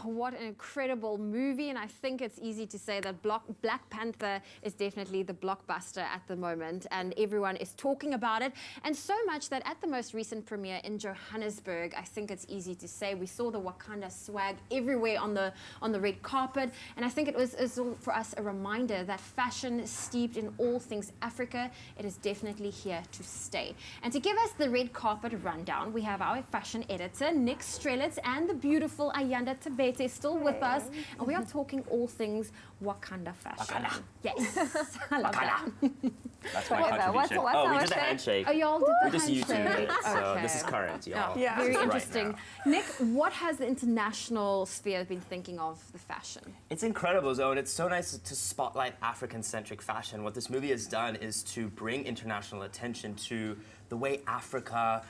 What an incredible movie, and I think it's easy to say that Black Panther is definitely the blockbuster at the moment, and everyone is talking about it, and so much that at the most recent premiere in Johannesburg, I think it's easy to say we saw the Wakanda swag everywhere on the red carpet, and I think it was for us a reminder that fashion steeped in all things Africa, it is definitely here to stay. And to give us the red carpet rundown, we have our fashion editor, Nick Strelitz, and the beautiful Ayanda Tabete is still with us, and we are talking all things Wakanda fashion. Wakanda. Yes, I love that. That's my contribution. We did the handshake. Oh, y'all did the We just handshake. YouTubed it, so Okay. this is current, y'all. Yeah. Very Right interesting. now. Nick, what has the international sphere been thinking of the fashion? It's incredible, Zoe, and it's so nice to spotlight African-centric fashion. What this movie has done is to bring international attention to the way Africa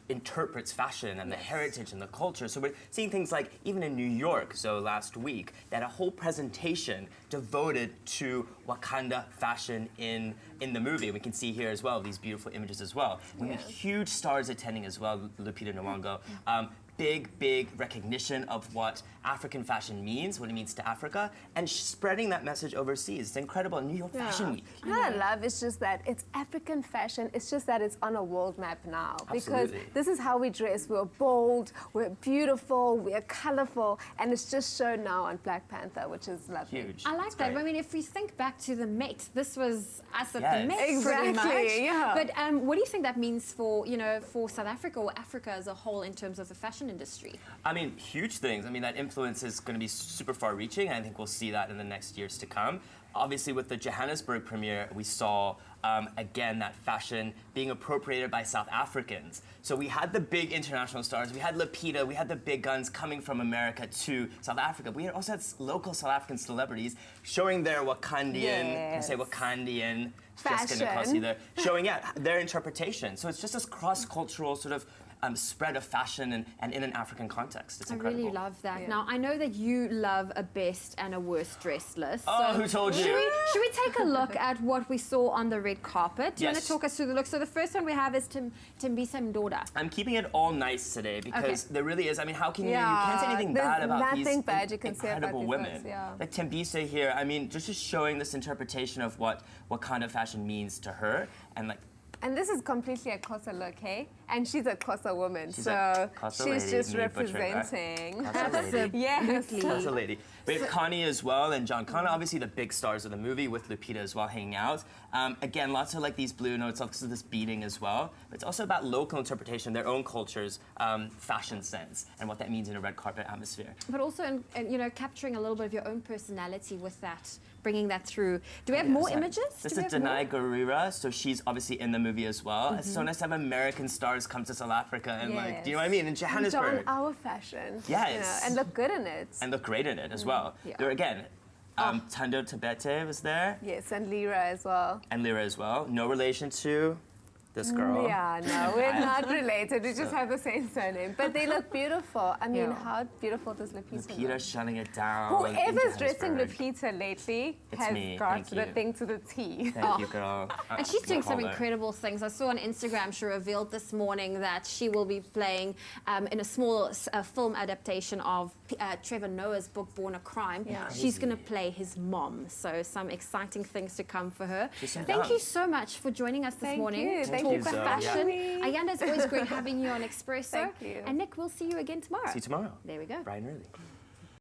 interprets fashion and the heritage and the culture. So we're seeing things like, even in New York, so last week, that a whole presentation devoted to Wakanda fashion in the movie. And we can see here as well, these beautiful images as well. We have huge stars attending as well, Lupita Nyong'o. Big recognition of what African fashion means, what it means to Africa, and spreading that message overseas. It's incredible. New York Fashion Week. What I love is just that it's African fashion. It's just that it's on a world map now. Absolutely. Because this is how we dress. We're bold, we're beautiful, we're colorful, and it's just shown now on Black Panther, which is lovely. Huge. I like It's that. great. I mean, if we think back to the Met, this was us at Yes. the Met pretty Exactly, much. yeah. But what do you think that means for, for South Africa or Africa as a whole in terms of the fashion industry? I mean, huge things. I mean, that influence is going to be super far-reaching, and I think we'll see that in the next years to come. Obviously, with the Johannesburg premiere, we saw, again, that fashion being appropriated by South Africans. So we had the big international stars. We had Lupita. We had the big guns coming from America to South Africa. We also had local South African celebrities showing their Wakandian, I say Wakandian, just gonna cross you there, showing their interpretation. So it's just this cross-cultural sort of spread of fashion and in an African context. It's incredible. I really love that. Now, I know that you love a best and a worst dressed list. Oh, who told you? Should we take a look at what we saw on the red carpet? Do you want Yes. to talk us through the look? So the first one we have is Timbisa Mdoda. I'm keeping it all nice today because there really is. I mean, how can you can't say anything there's bad about these nothing bad you can say about incredible these women. looks, yeah. Like Timbisa here, I mean, just showing this interpretation of what Wakanda fashion means to her, and like. And this is completely a Xhosa look, hey? And she's a Xhosa woman, She's so a Xhosa she's lady, just me butchering that. representing. Xhosa lady. Yes. Xhosa lady. We have Connie as well, and John Connor, obviously the big stars of the movie, with Lupita as well hanging out. Again, lots of like these blue notes, lots of this beading as well. But it's also about local interpretation, their own culture's fashion sense, and what that means in a red carpet atmosphere. But also, capturing a little bit of your own personality with that, bringing that through. Do we have more images? This Do we is have more? Denai Gurira, so she's obviously in the movie as well. It's so nice to have American stars come to South Africa and like, do you know what I mean? In Johannesburg. Don our fashion. Yes. And look good in it. And look great in it as well. Yeah. There again, Tando Tabete was there, Yes, and Lyra as well. and Lyra as well. No relation to this girl. Yeah, no, we're not related. We just have the same surname. But they look beautiful. I mean, Yeah. how beautiful does Lupita Lupita look? shutting it down. Whoever's dressing Johannesburg. Lupita lately It's has me, got thank the you. thing to the T. Thank you, girl. And she's doing some Call her. incredible things. I saw on Instagram, she revealed this morning that she will be playing in a small film adaptation of Trevor Noah's book, Born a Crime. Yeah. She's going to play his mom. So some exciting things to come for her. She's so Thank young. you so much for joining us this Thank morning you. to Thank talk you so much. fashion. Ayanda, it's always great having you on Expresso. Thank you. And Nick, we'll see you again tomorrow. See you tomorrow. There we go. Bright and early.